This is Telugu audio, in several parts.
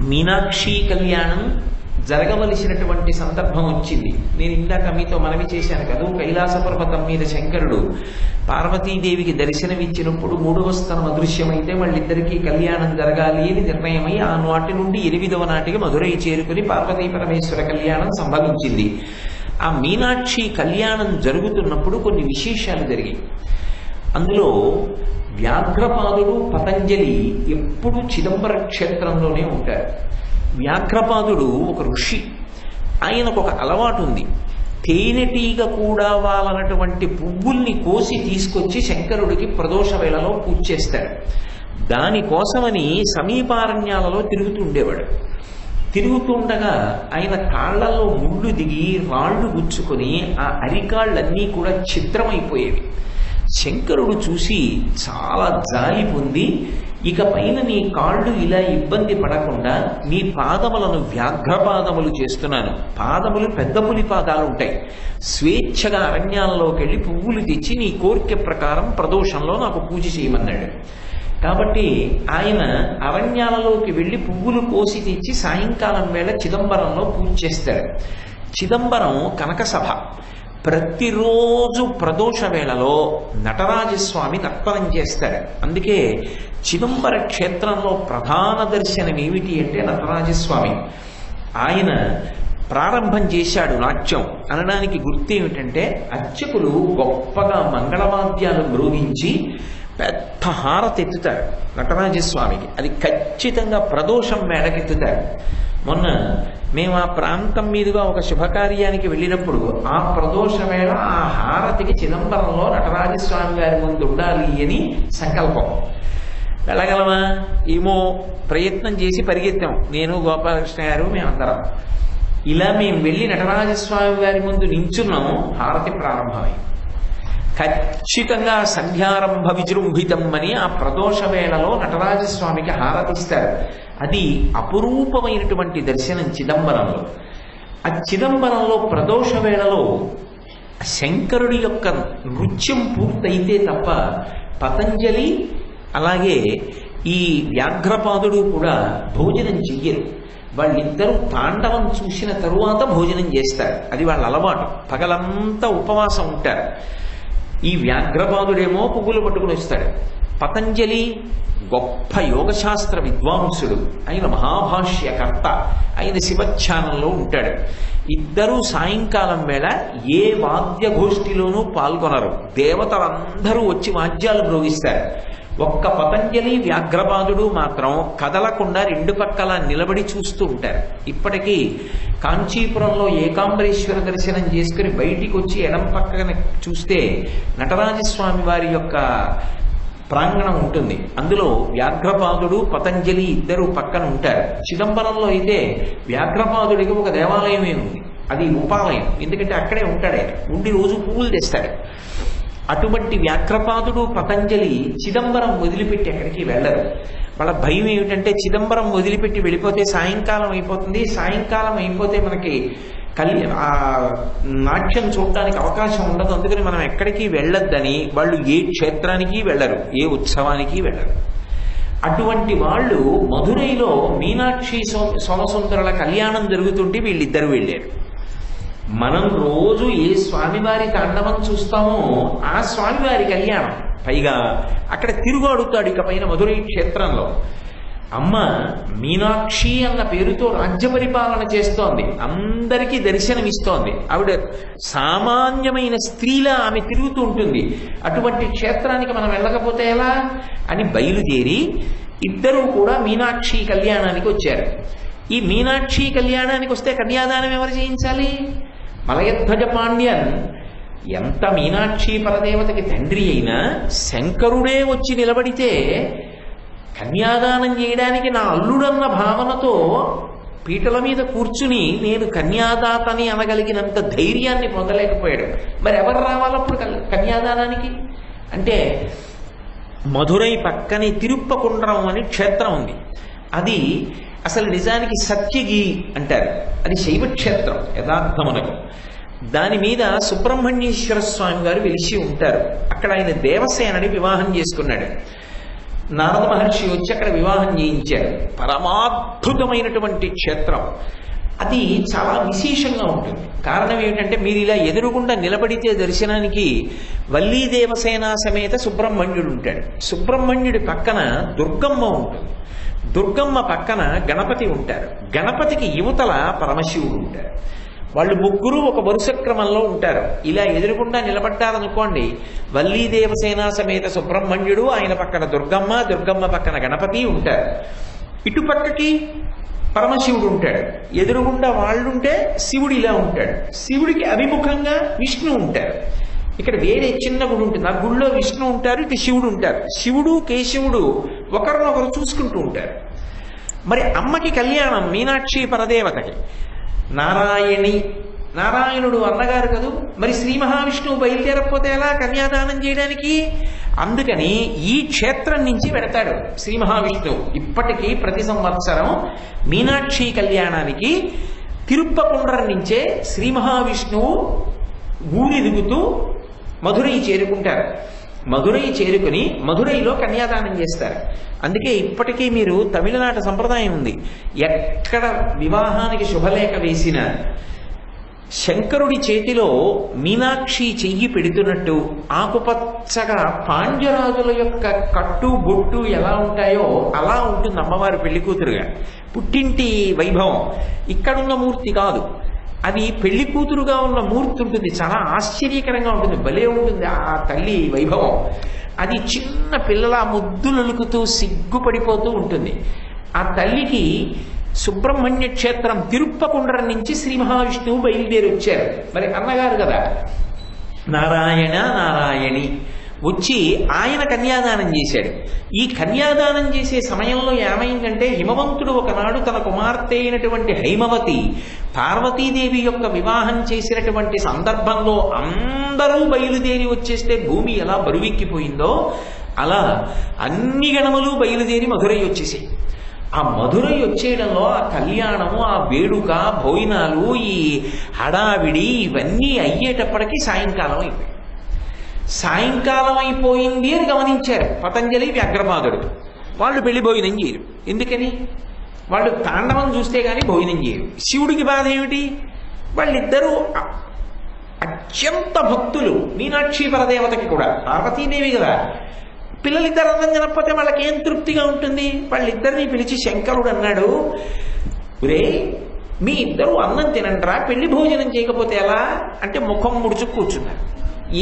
మీనాక్షి కళ్యాణం జరగవలసినటువంటి సందర్భం వచ్చింది. నేను ఇందాక మీతో మనవి చేశాను కదా, కైలాస పర్వతం మీద శంకరుడు పార్వతీదేవికి దర్శనమిచ్చినప్పుడు 3వ స్థలం అదృశ్యమైతే వాళ్ళిద్దరికీ కళ్యాణం జరగాలి అని నిర్ణయమై ఆ నాటి నుండి 8వ నాటికి మధురై చేరుకుని పార్వతీ పరమేశ్వర కళ్యాణం సంభవించింది. ఆ మీనాక్షి కళ్యాణం జరుగుతున్నప్పుడు కొన్ని విశేషాలు జరిగాయి. అందులో వ్యాఘ్రపాదుడు పతంజలి ఎప్పుడు చిదంబర క్షేత్రంలోనే ఉంటారు. వ్యాఘ్రపాదుడు ఒక ఋషి. ఆయనకు ఒక అలవాటు ఉంది. తేనెటీగ కూడా వాలనటువంటి పువ్వుల్ని కోసి తీసుకొచ్చి శంకరుడికి ప్రదోష వేళలో పూజ చేస్తాడు. దానికోసమని సమీపారణ్యాలలో తిరుగుతూ ఉండేవాడు. తిరుగుతుండగా ఆయన కాళ్లలో ముళ్ళు దిగి రాళ్లు గుచ్చుకొని ఆ అరికాళ్ళన్నీ కూడా ఛిద్రమైపోయేవి. శంకరుడు చూసి చాలా జాలి పొంది, ఇక పైన నీ కాళ్ళు ఇలా ఇబ్బంది పడకుండా నీ పాదములను వ్యాఘ్రపాదములు చేస్తున్నాను. పాదములు పెద్ద పులి పాదాలు ఉంటాయి. స్వేచ్ఛగా అరణ్యాల్లోకి వెళ్ళి పువ్వులు తెచ్చి నీ కోరిక ప్రకారం ప్రదోషంలో నాకు పూజ చేయమన్నాడు. కాబట్టి ఆయన అరణ్యాలలోకి వెళ్ళి పువ్వులు కోసి తెచ్చి సాయంకాలం వేళ చిదంబరంలో పూజ చేస్తాడు. చిదంబరం కనకసభ. ప్రతిరోజు ప్రదోష వేళలో నటరాజస్వామి తర్పణం చేస్తాడు. అందుకే చిదంబర క్షేత్రంలో ప్రధాన దర్శనం ఏమిటి అంటే నటరాజస్వామి. ఆయన ప్రారంభం చేశాడు నాట్యం అనడానికి గుర్తు ఏమిటంటే, అర్చకులు గొప్పగా మంగళవాద్యాలు మ్రోగించి పెద్ద హారతి ఎత్తుతారు నటరాజస్వామికి. అది ఖచ్చితంగా ప్రదోషం మేడకెత్తుతారు. మొన్న మేము ఆ ప్రాంతం మీదుగా ఒక శుభకార్యానికి వెళ్ళినప్పుడు ఆ ప్రదోష వేళ ఆ హారతికి చిదంబరంలో నటరాజస్వామి గారి ముందు ఉండాలి అని సంకల్పం. వెళ్ళగలమా ఏమో ప్రయత్నం చేసి పరిగెత్తాం, నేను గోపాలకృష్ణ గారు మేమందరం. ఇలా మేము వెళ్ళి నటరాజస్వామి గారి ముందు నించున్నాము. హారతి ప్రారంభమై ఖచ్చితంగా సంధ్యారంభ విజృంభితం అని ఆ ప్రదోష వేళలో నటరాజస్వామికి హారతిస్తారు. అది అపురూపమైనటువంటి దర్శనం చిదంబరంలో. ఆ చిదంబరంలో ప్రదోష వేళలో శంకరుడి యొక్క నృత్యం పూర్తయితే తప్ప పతంజలి అలాగే ఈ వ్యాఘ్రపాదుడు కూడా భోజనం చెయ్యరు. వాళ్ళిద్దరూ తాండవం చూసిన తరువాత భోజనం చేస్తారు. అది వాళ్ళ అలవాటు. పగలంతా ఉపవాసం ఉంటారు. ఈ వ్యాఘ్రపాదుడేమో పువ్వులు పట్టుకుని వస్తాడు. పతంజలి గొప్ప యోగశాస్త్ర విద్వాంసుడు. ఆయన మహాభాష్యకర్త. ఆయన శివధ్యానంలో ఉంటాడు. ఇద్దరూ సాయంకాలం వేళ ఏ వాద్యగోష్ఠిలోనూ పాల్గొనరు. దేవతలందరూ వచ్చి వాద్యాలు మ్రోగిస్తారు. ఒక్క పతంజలి వ్యాఘ్రపాదుడు మాత్రం కదలకుండా 2 పక్కల నిలబడి చూస్తూ ఉంటారు. ఇప్పటికీ కాంచీపురంలో ఏకాంబరేశ్వర దర్శనం చేసుకుని బయటికి వచ్చి ఎడం పక్కన చూస్తే నటరాజస్వామి వారి యొక్క ప్రాంగణం ఉంటుంది. అందులో వ్యాఘ్రపాదుడు పతంజలి ఇద్దరు పక్కన ఉంటారు. చిదంబరంలో అయితే వ్యాఘ్రపాదుడికి ఒక దేవాలయమే ఉంది. అది ఉపాలయం. ఎందుకంటే అక్కడే ఉంటాడే, ఉండి రోజు పువ్వులు తెస్తాడు. అటువంటి వ్యాఘ్రపాదుడు పతంజలి చిదంబరం వదిలిపెట్టి ఎక్కడికి వెళ్ళరు. వాళ్ళ భయం ఏమిటంటే చిదంబరం వదిలిపెట్టి వెళ్ళిపోతే సాయంకాలం అయిపోతుంది. సాయంకాలం అయిపోతే మనకి ఆ నాట్యం చూడటానికి అవకాశం ఉండదు. అందుకని మనం ఎక్కడికి వెళ్ళొద్దని వాళ్ళు ఏ క్షేత్రానికి వెళ్ళరు, ఏ ఉత్సవానికి వెళ్ళరు. అటువంటి వాళ్ళు మధురైలో మీనాక్షి సోమసుందరుల కళ్యాణం జరుగుతుంటే వీళ్ళిద్దరు వెళ్ళారు. మనం రోజు ఏ స్వామివారి తాండవం చూస్తామో ఆ స్వామివారి కళ్యాణం. పైగా అక్కడ తిరుగాడుతాడు. ఇక పైన మధురై క్షేత్రంలో అమ్మ మీనాక్షి అన్న పేరుతో రాజ్య పరిపాలన చేస్తోంది. అందరికీ దర్శనమిస్తోంది. ఆవిడ సామాన్యమైన స్త్రీలా ఆమె తిరుగుతూ ఉంటుంది. అటువంటి క్షేత్రానికి మనం వెళ్ళకపోతే ఎలా అని బయలుదేరి ఇద్దరూ కూడా మీనాక్షి కళ్యాణానికి వచ్చారు. ఈ మీనాక్షి కళ్యాణానికి వస్తే కన్యాదానం ఎవరు చేయించాలి? మలయధ్వజ పాండ్యన్ ఎంత మీనాక్షి పరదేవతకి తండ్రి అయినా శంకరుడే వచ్చి నిలబడితే కన్యాదానం చేయడానికి నా అల్లుడన్న భావనతో పీటల మీద కూర్చుని నేను కన్యాదాతని అనగలిగినంత ధైర్యాన్ని పొందలేకపోయాడు. మరి ఎవరు రావాలప్పుడు కన్యాదానానికి? అంటే మధురై పక్కనే తిరుప్పకుండ్రం అని క్షేత్రం ఉంది. అది అసలు నిజానికి సత్యగిరి అంటారు. అది శైవక్షేత్రం యథార్థమునకు. దాని మీద సుబ్రహ్మణ్యేశ్వర స్వామి గారు వెలిసి ఉంటారు. అక్కడ ఆయన దేవసేనని వివాహం చేసుకున్నాడు. నారద మహర్షి వచ్చి అక్కడ వివాహం చేయించారు. పరమాద్భుతమైనటువంటి క్షేత్రం. అది చాలా విశేషంగా ఉంటుంది. కారణం ఏమిటంటే మీరు ఇలా ఎదురుగుండా నిలబడితే దర్శనానికి వల్లీ దేవసేన సమేత సుబ్రహ్మణ్యుడు ఉంటాడు. సుబ్రహ్మణ్యుడి పక్కన దుర్గమ్మ ఉంటుంది. దుర్గమ్మ పక్కన గణపతి ఉంటారు. గణపతికి యువతల పరమశివుడు ఉంటారు. వాళ్ళు ముగ్గురు ఒక వరుస క్రమంలో ఉంటారు. ఇలా ఎదురుగుండా నిలబడ్డారనుకోండి, వల్లీ దేవసేన సమేత సుబ్రహ్మణ్యుడు, ఆయన పక్కన దుర్గమ్మ, దుర్గమ్మ పక్కన గణపతి ఉంటారు. ఇటుపక్కకి పరమశివుడు ఉంటాడు. ఎదురుగుండా వాళ్ళుంటే శివుడు ఇలా ఉంటాడు. శివుడికి అభిముఖంగా విష్ణు ఉంటారు. ఇక్కడ వేరే చిన్న గుడి ఉంటుంది. ఆ గుడిలో విష్ణు ఉంటారు, ఇటు శివుడు ఉంటారు. శివుడు కేశవుడు ఒకరినొకరు చూసుకుంటూ ఉంటారు. మరి అమ్మకి కళ్యాణం మీనాక్షి పరదేవతకి. నారాయణి, నారాయణుడు అన్నగారు కదూ, మరి శ్రీ మహావిష్ణువు బయలుదేరకపోతే ఎలా కన్యాదానం చేయడానికి? అందుకని ఈ క్షేత్రం నుంచి వెడతాడు శ్రీ మహావిష్ణువు. ఇప్పటికీ ప్రతి సంవత్సరం మీనాక్షి కళ్యాణానికి తిరుప్పకుండ్రం నుంచే శ్రీ మహావిష్ణువు ఊరెదుగుతూ మధురై చేరుకుంటారు. మధురై చేరుకుని మధురైలో కన్యాదానం చేస్తారు. అందుకే ఇప్పటికీ మీరు తమిళనాట సంప్రదాయం ఉంది. ఎక్కడ వివాహానికి శుభలేఖ వేసిన శంకరుడి చేతిలో మీనాక్షి చెయ్యి పెడుతున్నట్టు ఆకుపచ్చగా పాండ్యరాజుల యొక్క కట్టు బొట్టు ఎలా ఉంటాయో అలా ఉంటుంది అమ్మవారి పెళ్లి కూతురుగా. పుట్టింటి వైభవం ఇక్కడున్న మూర్తి కాదు, అది పెళ్లి కూతురుగా ఉన్న మూర్తి ఉంటుంది. చాలా ఆశ్చర్యకరంగా ఉంటుంది, భలే ఉంటుంది ఆ తల్లి వైభవం. అది చిన్న పిల్లల ముద్దులొలుకుతూ సిగ్గుపడిపోతూ ఉంటుంది. ఆ తల్లికి సుబ్రహ్మణ్య క్షేత్రం తిరుప్పకుండ్రం నుంచి శ్రీ మహావిష్ణువు బయలుదేరి వచ్చారు. మరి అన్నగారు కదా నారాయణ నారాయణి వచ్చి ఆయన కన్యాదానం చేశాడు. ఈ కన్యాదానం చేసే సమయంలో ఏమైందంటే, హిమవంతుడు ఒకనాడు తన కుమార్తె అయినటువంటి హైమవతి పార్వతీదేవి యొక్క వివాహం చేసినటువంటి సందర్భంలో అందరూ బయలుదేరి వచ్చేస్తే భూమి ఎలా బరువెక్కిపోయిందో అలా అన్ని గణములు బయలుదేరి మధురై వచ్చేసాయి. ఆ మధురై వచ్చేయడంలో ఆ కళ్యాణము, ఆ వేడుక, భోజనాలు, ఈ హడావిడి ఇవన్నీ అయ్యేటప్పటికీ సాయంకాలం అయిపోయింది. సాయంకాలం అయిపోయింది అని గమనించారు పతంజలి, వ్యాఘ్రపాదుడు. వాళ్ళు పెళ్లి భోజనం చేయరు. ఎందుకని? వాళ్ళు తాండవం చూస్తే కానీ భోజనం చేయరు. శివుడికి బాధ ఏమిటి? వాళ్ళిద్దరూ అత్యంత భక్తులు. మీనాక్షి పరదేవతకి కూడా పార్వతీదేవి కదా. పిల్లలిద్దరు అన్నం తినకపోతే వాళ్ళకి ఏం తృప్తిగా ఉంటుంది? వాళ్ళిద్దరిని పిలిచి శంకరుడు అన్నాడు, ఒరే మీ ఇద్దరు అన్నం తినంటారా, పెళ్లి భోజనం చేయకపోతే ఎలా అంటే ముఖం ముడుచు కూర్చున్నారు.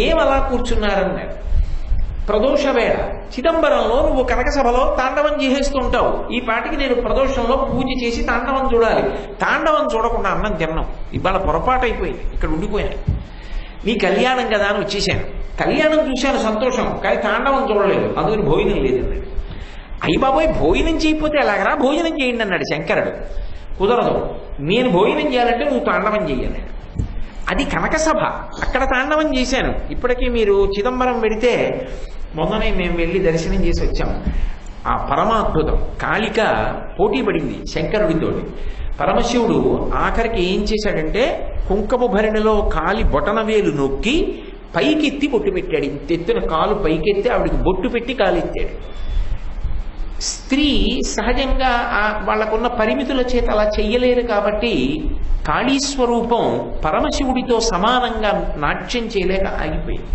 ఏం అలా కూర్చున్నారన్నాడు. ప్రదోష వేళ చిదంబరంలో నువ్వు కనక సభలో తాండవం చేసేస్తుంటావు. ఈ పాటికి నేను ప్రదోషంలో పూజ చేసి తాండవం చూడాలి. తాండవం చూడకుండా అన్నం తిన్నాం. ఇవాళ పొరపాటు అయిపోయింది, ఇక్కడ ఉండిపోయాను. నీ కళ్యాణం కదా అని వచ్చేసాను. కళ్యాణం చూశాను, సంతోషం, కానీ తాండవం చూడలేదు, అందుకని భోజనం లేదన్నాడు. అయ్యి బాబోయ్ భోజనం చేయకపోతే ఎలాగరా, భోజనం చేయండి అన్నాడు శంకరుడు. కుదరదు, నేను భోజనం చేయాలంటే నువ్వు తాండవం చెయ్యన్నాడు. అది కనక సభ, అక్కడ తాండవం చేశాను. ఇప్పటికీ మీరు చిదంబరం వెడితే మొన్ననే మేము వెళ్ళి దర్శనం చేసి వచ్చాం. ఆ పరమాద్భుతం. కాళిక పోటీ పడింది శంకరుడితోటి. పరమశివుడు ఆఖరికి ఏం చేశాడంటే కుంకము భరిణిలో కాలి బొటన వేలు నొక్కి పైకెత్తి బొట్టు పెట్టాడు. ఇంతెత్తున కాలు పైకెత్తి ఆవిడికి బొట్టు పెట్టి కాలెత్తాడు. స్త్రీ సహజంగా వాళ్ళకున్న పరిమితుల చేత అలా చెయ్యలేరు కాబట్టి కాళీస్వరూపం పరమశివుడితో సమానంగా నాట్యం చేయలేక ఆగిపోయింది.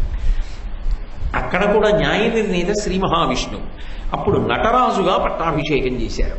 అక్కడ కూడా న్యాయ నిర్ణేత శ్రీ మహావిష్ణువు. అప్పుడు నటరాజుగా పట్టాభిషేకం చేశారు.